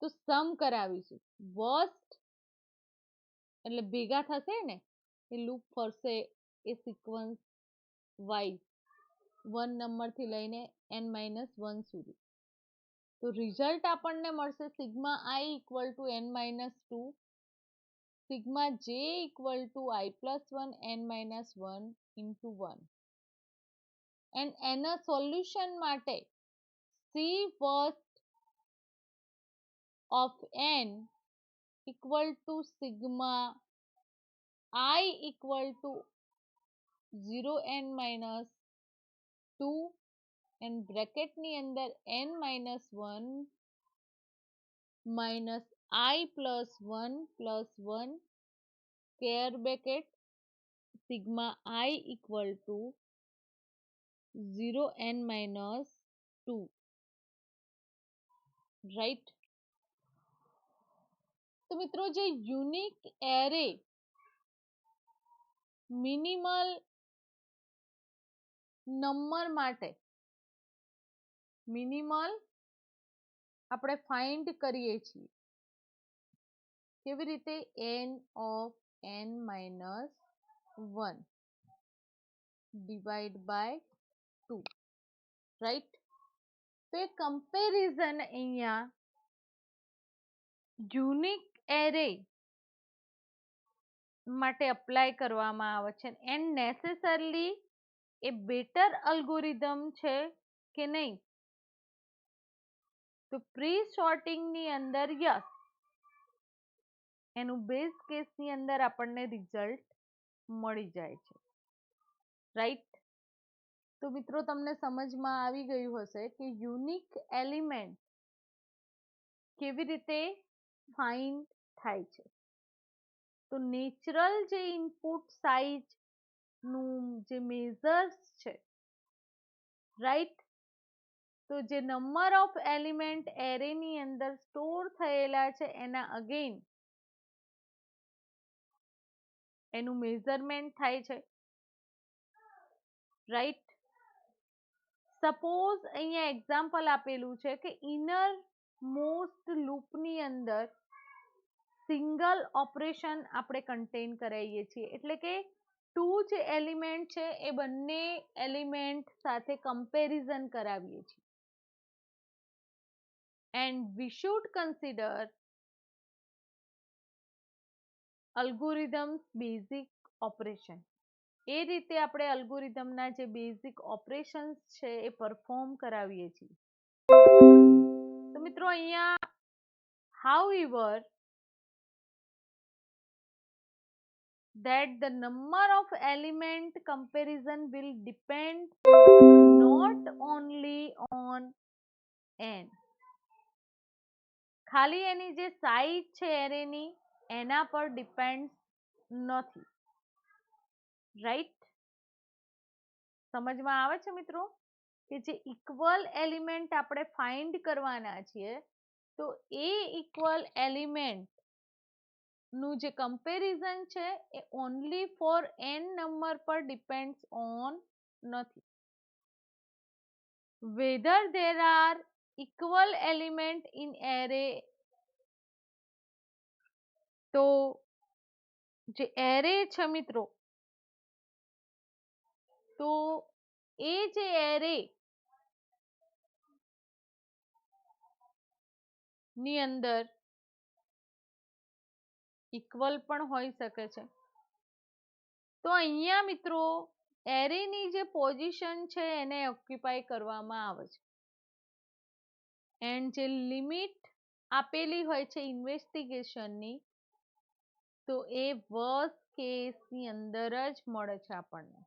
તો સમ કરાવીશું. વર્સ્ટ એટલે ભેગા થશે ને એ લૂપ ફરશે એ સિક્વન્સ વાઇઝ 1 નંબરથી લઈને n-1 સુધી. તો રિઝલ્ટ આપણને મળશે sigma I equal to n-2 sigma જે equal to i+1 n-1 into 1 and એના સોલ્યુશન માટે C worst of n equal to sigma I equal to 0n-2 and બ્રેકેટની અંદર n-1 minus i+1 square bracket sigma I equal to 0n-2, right. તો મિત્રો જે unique array minimal number માટે minimal આપણે find કરીએ છીએ કેવી રીતે n of n-1 divide by 2 right. તો એ કમ્પેરિઝન અહીંયા યુનિક એરે માટે અપ્લાય કરવામાં આવે છે એન્ડ નેસેસરલી એ બેટર અલ્ગોરિધમ છે કે નહીં? તો પ્રી સોર્ટિંગ ની અંદર યસ, એનું બેઝ કેસની અંદર આપણને રિઝલ્ટ મળી જાય છે, રાઈટ. તો મિત્રો તમને સમજમાં આવી ગયું હશે કે યુનિક એલિમેન્ટ કેવી રીતે ફાઇન્ડ થાય છે. તો નેચરલ જે ઇનપુટ સાઇઝ નું જે મેઝર્સ છે, રાઈટ, તો જે નંબર ઓફ એલિમેન્ટ એરેની અંદર સ્ટોર થયેલા છે એના અગેન એનું મેઝરમેન્ટ થાય છે, રાઈટ. સપોઝ અહીંયા એક્ઝામ્પલ આપેલું છે કે ઇનર મોસ્ટ લૂપની અંદર સિંગલ ઓપરેશન આપણે કન્ટેન કરાવીએ છીએ, એટલે કે ટુ જે એલિમેન્ટ છે એ બંને એલિમેન્ટ સાથે કમ્પેરિઝન કરાવીએ છીએ. And we should consider algorithms basic operation. એ રીતે આપણે અલ્ગોરિધમના જે બેઝિક ઓપરેશન્સ છે એ પરફોર્મ કરાવીએ છીએ. તો મિત્રો અહીંયા however that the number of element comparison will depend not only on n, ખાલી એની જે સાઈઝ છે એરેની એના પર ડિપેન્ડ નથી, રાઈટ. સમજમાં આવે છે મિત્રો કે જે ઇક્વલ એલિમેન્ટ આપણે ફાઇન્ડ કરવાના છીએ તો એ ઇક્વલ એલિમેન્ટ નું જે કમ્પેરિઝન છે એ ઓનલી ફોર n નંબર પર ડિપેન્ડ્સ ઓન નથી. whether there are equal element in array, તો જે એરે છે મિત્રો, તો એ જે એરે ની અંદર ઇક્વલ પણ હોઈ શકે છે. તો અહીંયા મિત્રો એરેની જે પોઝિશન છે એને ઓક્યુપાય કરવામાં આવે છે એન્ડ જે લિમિટ આપેલી હોય છે ઇન્વેસ્ટિગેશનની તો એ વર્સ્ટ કેસની અંદર જ મળે છે આપણને,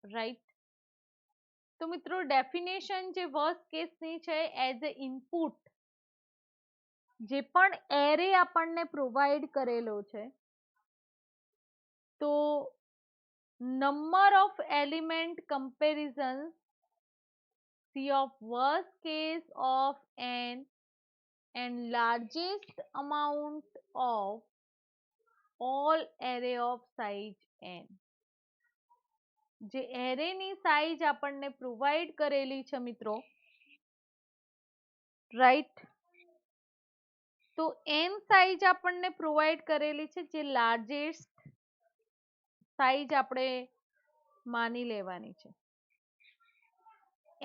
રાઈટ. તો મિત્રો ડેફિનેશન જે વર્સ્ટ કેસની છે એઝ અ ઇનપુટ જે પણ એરે આપણને પ્રોવાઈડ કરેલો છે તો number of element comparison C of worst case of n and largest amount of all array of size n. જે એરેની સાઈઝ આપણને પ્રોવાઈડ કરેલી છે મિત્રો, રાઈટ, તો n સાઈઝ આપણને પ્રોવાઈડ કરેલી છે જે લાર્જેસ્ટ સાઈઝ આપણે માની લેવાની છે.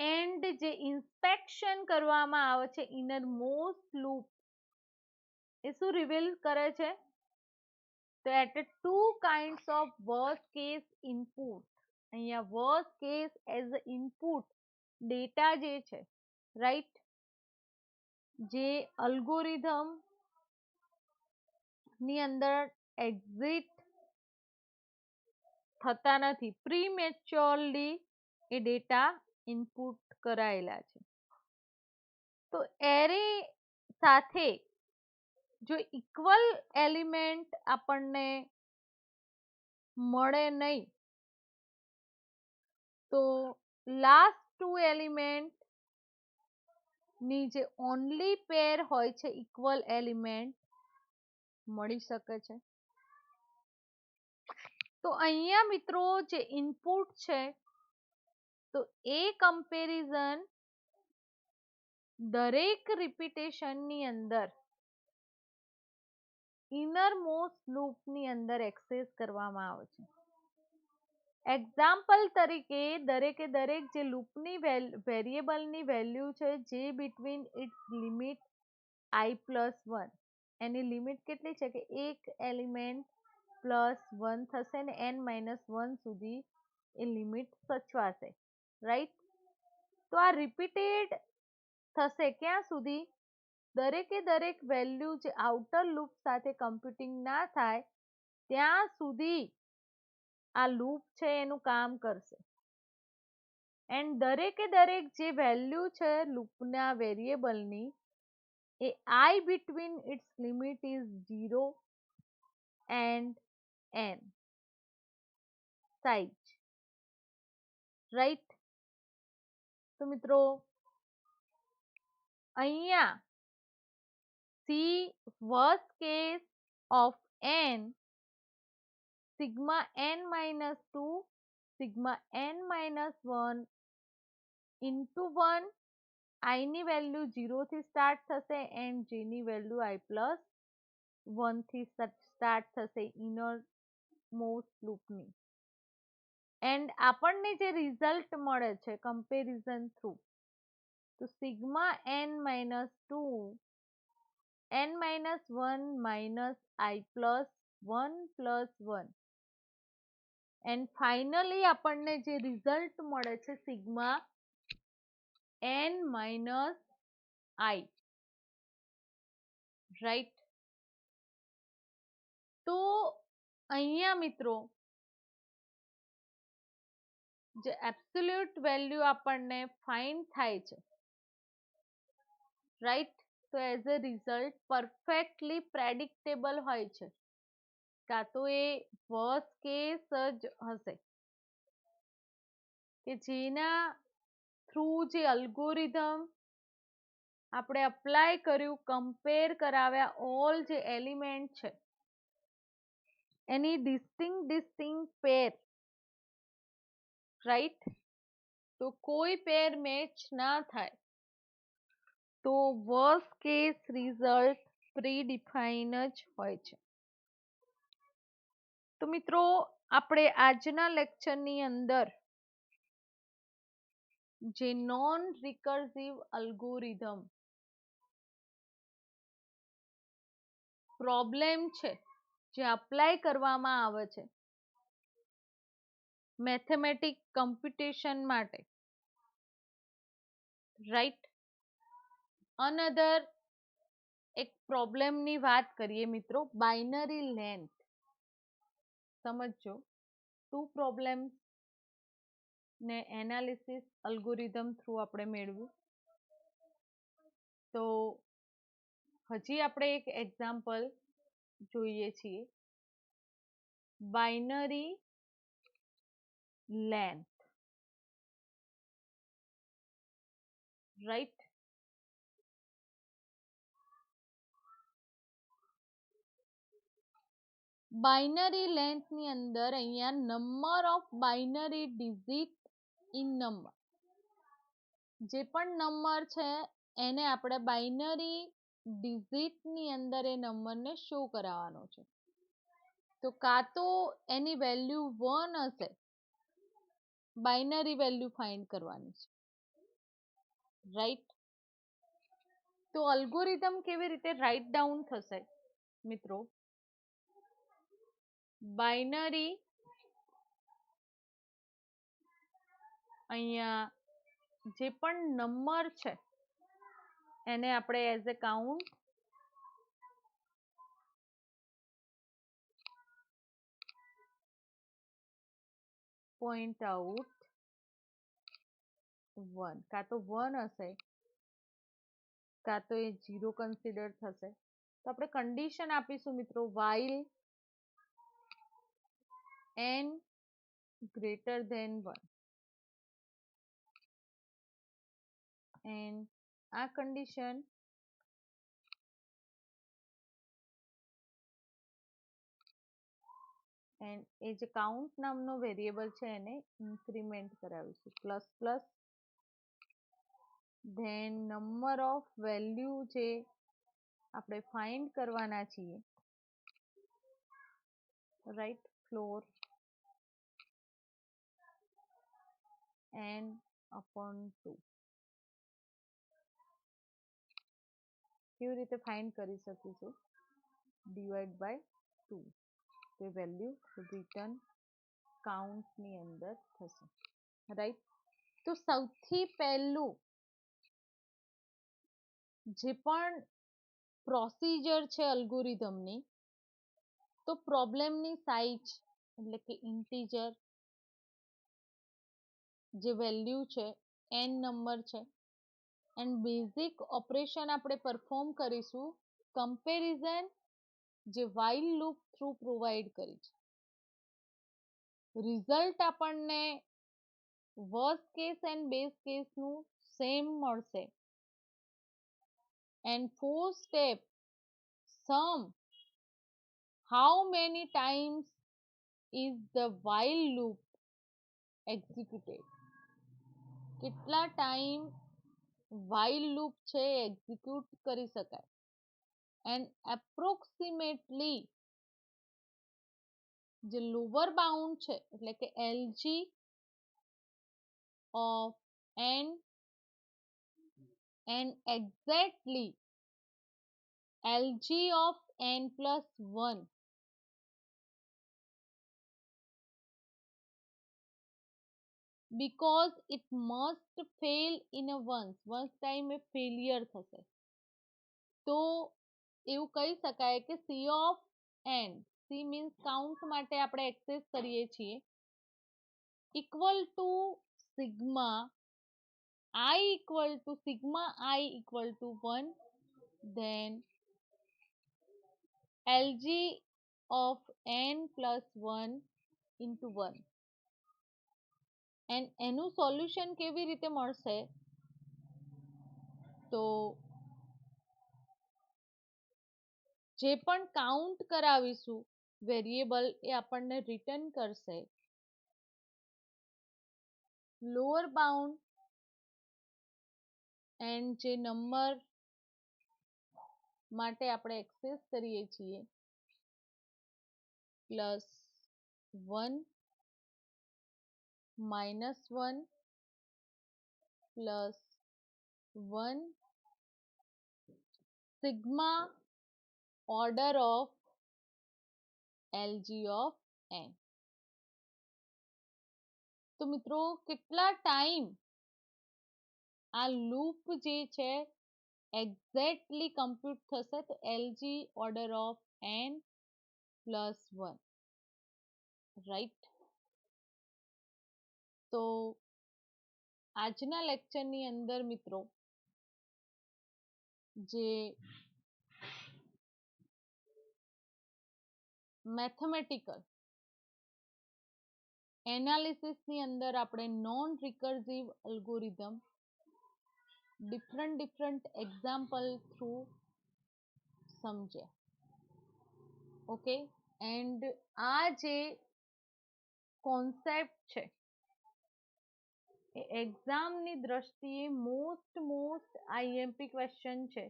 એન્ડ જે ઇન્સ્પેક્શન કરવામાં આવે છે ઇનર મોસ્ટ લૂપ એ શું રિવીલ કરે છે? તો at two kinds of worst case input, અહીંયા worst case as a input data જે છે, રાઈટ, જે અલ્ગોરિધમ ની અંદર એક્ઝિટ થતા નથી, પ્રીમેચ્યોરલી એ ડેટા ઇનપુટ કરાયેલા છે. તો એરે સાથે જો ઇક્વલ એલિમેન્ટ આપણને મળે નહીં તો લાસ્ટ ટુ એલિમેન્ટ ની જે ઓનલી પેર હોય છે ઇક્વલ એલિમેન્ટ મળી શકે છે. તો અહીંયા મિત્રો જે ઇનપુટ છે તો એ કમ્પેરિઝન દરેક રિપીટેશનની અંદર ઇનર મોસ્ટ લૂપની અંદર એક્સેસ કરવામાં આવે છે એક્ઝામ્પલ તરીકે દરેકે દરેક જે લૂપની વેરિયેબલની વેલ્યુ છે જે બિટવીન ઇટ્સ લિમિટ i+1, એની લિમિટ કેટલી છે કે એક એલિમેન્ટ +1 થશે ને n-1 સુધી એ લિમિટ સચવાશે, રાઈટ. તો આ રિપીટેડ થશે ક્યાં સુધી? દરેકે દરેક વેલ્યુ જે આઉટર લૂપ સાથે કમ્પ્યુટિંગ ના થાય ત્યાં સુધી આ લૂપ છે એનું કામ કરશે. એન્ડ દરેકે દરેક જે વેલ્યુ છે લૂપના વેરિયેબલની એ I between its limit is 0 and n size, right. તો મિત્રો અહીંયા see worst case of n sigma n-2 sigma n-1 into 1, i ની વેલ્યુ 0 થી સ્ટાર્ટ થશે એન્ડ j ની વેલ્યુ i+1 થી સ્ટાર્ટ થશે ઇનર મોસ્ટ લૂપની. એન્ડ આપણને જે રિઝલ્ટ મળે છે કમ્પેરિઝન થ્રુ, તો sigma n-2 n-1 minus i+1+1 and finally આપણને જે રિઝલ્ટ મળે છે સિગ્મા n-i, રાઈટ. તો અહીંયા મિત્રો જે એબ્સોલ્યુટ વેલ્યુ આપણને ફાઇન્ડ થાય છે, રાઈટ, તો એઝ અ રિઝલ્ટ પરફેક્ટલી પ્રેડિક્ટેબલ હોય છે, કાં તો એ વર્સ્ટ કેસ જ હશે કે જેના થ્રુ જે અલ્ગોરિધમ આપણે અપ્લાય કર્યું, કમ્પેર કરાવ્યા ઓલ જે એલિમેન્ટ છે એની ડિસ્ટિંક્ટ પેર, રાઈટ, તો કોઈ પેર મેચ ના થાય તો વર્સ્ટ કેસ રિઝલ્ટ પ્રી-ડિફાઇન જ હોય છે. તો મિત્રો આપણે આજના લેક્ચરની અંદર જે નોન રિકર્સિવ અલ્ગોરિધમ પ્રોબ્લેમ છે જે અપ્લાય કરવામાં આવે છે મેથેમેટિક કમ્પ્યુટેશન માટે, રાઈટ. અનધર એક પ્રોબ્લેમની વાત કરીએ મિત્રો, બાઇનરી લેન્થ. સમજો 2 પ્રોબ્લેમ ને એનાલિસિસ અલ્ગોરિધમ થ્રુ આપણે મેળવ્યું. તો હજી આપણે એક એક્ઝામ્પલ જોઈએ છીએ, બાઇનરી લેન્થ, રાઈટ. બાઇનરી લેન્થની અંદર અહીંયા number of binary digit in number, જે પણ નંબર છે એને આપણે બાઇનરી ડિજિટની અંદર એ નંબરને શો કરાવવાનો છે. તો કાં તો એની વેલ્યુ 1 હશે, બાઇનરી વેલ્યુ ફાઇન્ડ કરવાની છે, રાઈટ. તો અલ્ગોરિધમ કેવી રીતે રાઇટ ડાઉન થશે મિત્રો? બાઇનરી અહીંયા જે પણ નંબર છે એને આપણે as a count point out 1, કાં તો 1 હશે કાં તો એ 0 કન્સિડર થશે. તો આપણે કન્ડિશન આપીશું મિત્રો, while n greater than 1, and આ કન્ડિશન એન્ડ એ જે કાઉન્ટ નામનો વેરિયેબલ છે એને ઇન્ક્રીમેન્ટ કરાવીશું plus then number of value જે આપણે ફાઇન્ડ કરવાના છીએ, રાઈટ, ફ્લોર n upon 2 કેવી રીતે ફાઇન્ડ કરી શકીશું? ડિવાઈડ બાય 2 તે વેલ્યુ રિટર્ન કાઉન્ટની અંદર થશે, રાઈટ? તો સૌથી પહેલું જે પણ પ્રોસિજર છે અલ્ગોરિધમની, તો પ્રોબ્લેમની સાઈઝ એટલે કે ઇન્ટીજર જે વેલ્યુ છે n નંબર છે, એન્ડ બેઝિક ઓપરેશન આપણે પરફોર્મ કરીશું કમ્પેરિઝન જે while લૂપ થ્રુ પ્રોવાઈડ કરી છે. રિઝલ્ટ આપણને વર્સ્ટ કેસ એન્ડ બેઝ કેસનું સેમ મળશે, and 4 step sum how many times is the while loop executed, કેટલા ટાઈમ while loop છે એક્ઝિક્યુટ કરી શકાય, એન્ડ એપ્રોક્સિમેટલી જે લોઅર બાઉન્ડ છે એટલે કે LG of n and exactly LG of n plus 1 because it must fail in a once time A failure થશે. તો એવું કહી શકાય કે C of n, C means count માટે આપણે એક્સેસ કરીએ છીએ, equal to sigma I equal to 1, then LG of n plus 1 into 1, and એનું સોલ્યુશન કેવી રીતે મળશે? તો જે પણ કાઉન્ટ કરાવીશું વેરિયેબલ એ આપણને રિટર્ન કરશે લોઅર બાઉન્ડ એન્ડ જે નંબર માટે આપણે એક્સેસ કરીએ છીએ plus 1 minus 1 plus 1 sigma order of LG of n. તો મિત્રો કેટલા ટાઈમ આ લૂપ જે છે એક્ઝેક્ટલી કમ્પ્યુટ થશે? તો LG order of n plus 1, right? તો આજના લેક્ચરની અંદર મિત્રો જે મેથેમેટિકલ એનાલિસિસની અંદર આપણે non recursive algorithm different example through સમજ્યા, ઓકે? એન્ડ આ જે કોન્સેપ્ટ છે એ એક્ઝામની દ્રષ્ટિએ મોસ્ટ આઈએમપી ક્વેશ્ચન છે,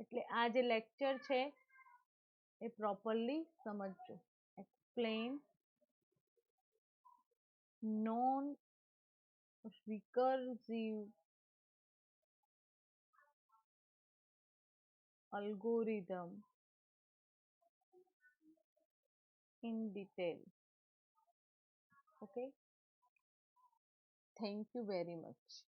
એટલે આ જે લેક્ચર છે એ પ્રોપરલી સમજજો. Explain non recursive algorithm in detail. Okay, thank you very much.